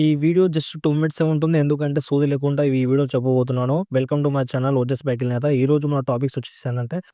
ఈ video just 2 మినిట్సే ఉంటుంది. ఎందుకంటే సోది లేకుండా ఈ వీడియో చెప్పబోతున్నాను. Welcome to my channel Ojas బైకిల్ నేత. ఈ రోజు మన టాపిక్స్ వచ్చేసి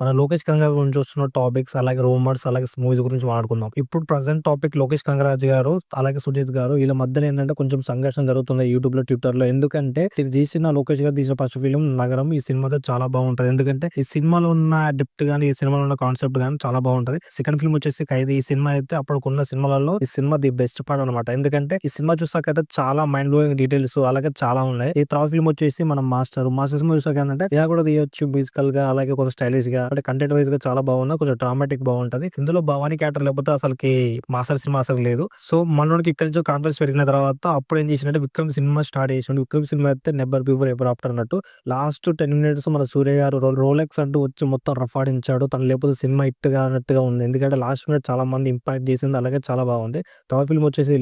మన లోకేష్ కనగరాజు గురించి వస్తున్న టాపిక్స్, అలాగే రూమర్స్, అలాగే మూవీస్ గురించి మాట్లాడుకుందాం. ఇప్పుడు ప్రెజెంట్ టాపిక్ లోకేష్ కనగరాజు గారు, అలాగే సుజిత్ గారు వీళ్ళ మధ్యలో ఏంటంటే కొంచెం సంఘర్షణ జరుగుతుంది యూట్యూబ్ లో, ట్విట్టర్ లో. ఎందుకంటే ఇది తీసిన లోకేష్ గారు తీసిన ఫస్ట్ ఫిలిం నగరం. ఈ సినిమాతో చాలా బాగుంటది. ఎందుకంటే ఈ సినిమాలో ఉన్న డెప్త్ గానీ, ఈ సినిమాలో ఉన్న కాన్సెప్ట్ గానీ చాలా బాగుంటది. సెకండ్ ఫిల్మ్ వచ్చేసి ఖైదీ. ఈ సినిమా అయితే అప్పటికున్న సినిమాలలో ఈ సినిమా ది బెస్ట్ పార్ట్ అనమాట. ఎందుకంటే ఈ సినిమా చూసాకైతే చాలా మైండ్ బ్లోయింగ్ డీటెయిల్స్ అలాగే చాలా ఉన్నాయి. ఈ థర్డ్ ఫిల్మ్ వచ్చేసి మనం మాస్టర్ సినిమా చూసాక ఏంటంటే ఇలా కూడా తీయొచ్చు మ్యూజికల్ గా, అలాగే కొంచెం స్టైలిష్ గా, అంటే కంటెంట్ వైజ్ గా చాలా బాగున్నా, కొంచెం డ్రామాటిక్ బాగుంటది. ఇందులో భవానీ క్యారెక్టర్ లేకపోతే అసలుకి మాస్టర్ సినిమా అసలు లేదు. సో మనోడికి ఇక్కడ నుంచి కాన్ఫిడెన్స్ పెరిగిన తర్వాత అప్పుడు ఏం చేసినట్టే విక్రమ్ సినిమా స్టార్ట్ చేసిండు. విక్రమ్ సినిమా అయితే నెవర్ బిఫోర్ ఎవర్ ఆఫ్టర్ అన్నట్టు లాస్ట్ 10 మినిట్స్ మన సూర్య గారు రోలెక్స్ అంటూ వచ్చి మొత్తం రఫ్ ఆడించాడు. తను లేకపోతే సినిమా హిట్ గా అన్నట్టుగా ఉంది. ఎందుకంటే లాస్ట్ మినిట్ చాలా మంది ఇంపాక్ట్ చేసింది, అలాగే చాలా బాగుంది. థర్డ్ ఫిల్మ్ వచ్చేసి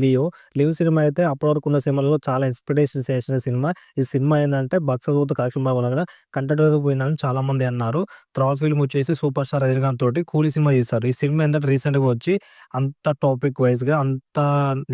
లివ్ సినిమా అయితే అప్పటి వరకు ఉన్న సినిమాలో చాలా ఇన్స్పిరేషన్ చేసిన సినిమా. ఈ సినిమా ఏంటంటే బాక్స్ ఆఫీస్ కలెక్షన్ బాగున్నా కంటెంట్ వైజ్ పోయిందని చాలా మంది అన్నారు. థర్డ్ ఫిల్మ్ వచ్చేసి సూపర్ స్టార్ రజనీకాంత్ తోటి కూలీ సినిమా చేశారు. ఈ సినిమా ఏంటంటే రీసెంట్ గా వచ్చి అంత టాపిక్ వైజ్ గా అంత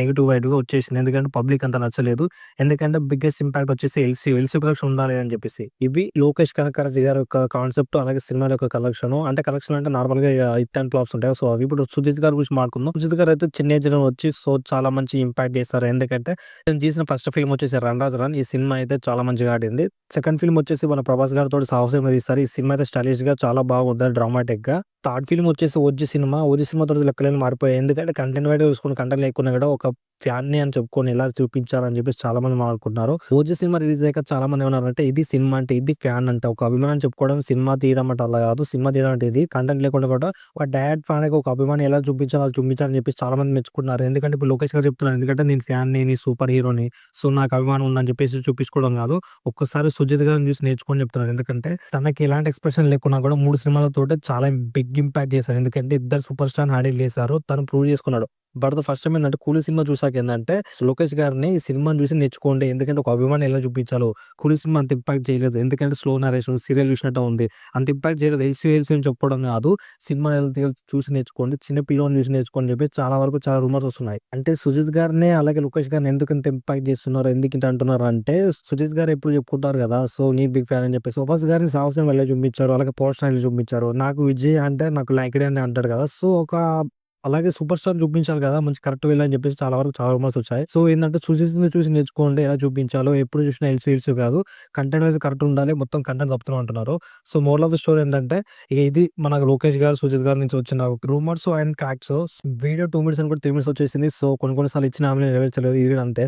నెగిటివ్ వైడ్ గా వచ్చేసింది. ఎందుకంటే పబ్లిక్ అంత నచ్చలేదు. ఎందుకంటే బిగ్గెస్ట్ ఇంపాక్ట్ వచ్చేసి ఎల్సీ కలెక్షన్ ఉండాలి అని చెప్పేసి. ఇవి లోకేష్ కనకరాజు గారి యొక్క కాన్సెప్ట్, అలాగే సినిమా యొక్క కలెక్షన్. అంటే కలెక్షన్ అంటే నార్మల్ గా హిట్ అండ్ ఫ్లాప్స్ ఉంటాయి. సో అవి ఇప్పుడు సుజిత్ గారి గురించి మాట్లాడుకుందాం. సుజిత్ గారు అయితే చిన్న ఏజ్ లో వచ్చి సో చాలా మంచి ఇంపాక్ట్ చేస్తారు. ఎందుకంటే నేను తీసిన ఫస్ట్ ఫిల్మ్ వచ్చేసి రన్ రాజు రన్. ఈ సినిమా అయితే చాలా మంచిగా ఆడింది. సెకండ్ ఫిల్మ్ వచ్చేసి మన ప్రభాస్ గారితో సాహసం తీస్తారు. ఈ సినిమా అయితే స్టైలిష్ గా చాలా బాగుంది, డ్రామాటిక్ గా. థర్డ్ ఫిల్మ్ వచ్చేసి ఓజీ సినిమా. ఓజీ సినిమా తోటి లెక్కలేని మారిపోయాయి. ఎందుకంటే కంటెంట్ వైడ్ చూసుకుని కంటెంట్ లేకున్నా కూడా ఒక ఫ్యాన్ ని అని చెప్పుకొని ఎలా చూపించాలని చెప్పేసి చాలా మంది మాట్లాడుకుంటున్నారు. ఓజీ సినిమా రిలీజ్ అయ్యాక చాలా మంది ఏమన్నారంటే ఇది సినిమా అంటే ఇది ఫ్యాన్ అంటే ఒక అభిమానం చెప్పుకోవడం, సినిమా తీయడం అంటే అలా కాదు. సినిమా తీయడం అంటే ఇది కంటెంట్ లేకుండా కూడా ఒక డైరెక్ట్ ఫ్యాన్ ఒక అభిమాని ఎలా చూపించాలో అలా చూపించాలని చెప్పేసి చాలా మంది మెచ్చుకున్నారు. ఎందుకంటే ఇప్పుడు లోకేష్ గారు చెప్తున్నారు, ఎందుకంటే నేను ఫ్యాన్ ని, నీ సూపర్ హీరోని, సో నాకు అభిమానం ఉందని చెప్పేసి చూపించుకోవడం కాదు. ఒక్కసారి సుజిత్ గారిని చూసి నేర్చుకొని చెప్తున్నారు. ఎందుకంటే తనకి ఎలాంటి ఎక్స్ప్రెషన్ లేకున్నా కూడా 3 సినిమాలతోటే చాలా బిగ్ ఇంపాక్ట్ చేశారు. ఎందుకంటే ఇద్దరు సూపర్ స్టార్ హ్యాండిల్ చేశారు, తను ప్రూవ్ చేసుకున్నాడు. బట్ ద ఫస్ట్ టైం ఏంటంటే కూలీ సినిమా చూసాక ఏంటంటే లోకేష్ గారిని ఈ సినిమాని చూసి నేర్చుకోండి. ఎందుకంటే ఒక అభిమాని ఎలా చూపించాలో. కూలీ సినిమా అంత ఇంపాక్ట్ చేయలేదు. ఎందుకంటే స్లో నరేషన్, సీరియల్ చూసినట్టు ఉంది. అంత ఇంపాక్ట్ చేయలేదు. ఎల్సీ అని చెప్పడం కాదు, సినిమా చూసి నేర్చుకోండి, చిన్న పిల్లని చూసి నేర్చుకోండి చెప్పి చాలా వరకు చాలా రూమర్స్ వస్తున్నాయి. అంటే సుజిత్ గారిని అలాగే లోకేష్ గారిని ఎందుకు ఇంత ఇంపాక్ట్ చేస్తున్నారు, ఎందుకు ఇంత అంటున్నారు అంటే సుజిత్ గారు ఎప్పుడు చెప్పుకుంటారు కదా, సో నీ బిగ్ ఫ్యాన్ అని చెప్పేసి. ప్రభాస్ గారిని సాహసం వెళ్ళి చూపించారు, అలాగే పవర్ స్టార్ చూపించారు. నాకు విజయ్ అంటే నాకు లైక్ అని అంటాడు కదా, సో ఒక అలాగే సూపర్ స్టార్ చూపించాలి కదా మంచి కరెక్ట్ వెళ్ళని చెప్పేసి చాలా వరకు చాలా రూమర్స్ వచ్చాయి. సో ఏంటంటే సుజిత్‌ని చూసి నేర్చుకోండి ఎలా చూపించాలో. ఎప్పుడు చూసినా ఎల్సీ కాదు, కంటెంట్ వైస్ కరెక్ట్ ఉండాలి. మొత్తం కంటెంట్ చెప్తున్నాం అంటున్నారు. So moral of the story ఏంటంటే ఇక ఇది మన లోకేష్ గారు, సుజిత్ గారి నుంచి వచ్చిన rumours and facts. Video 2 minutes అనుకుంటే 3 మినిట్స్ వచ్చేసింది. సో కొన్ని కొన్ని సార్లు ఇచ్చిన హామీలు నెరవేర్చలేదు. ఇది అంతే.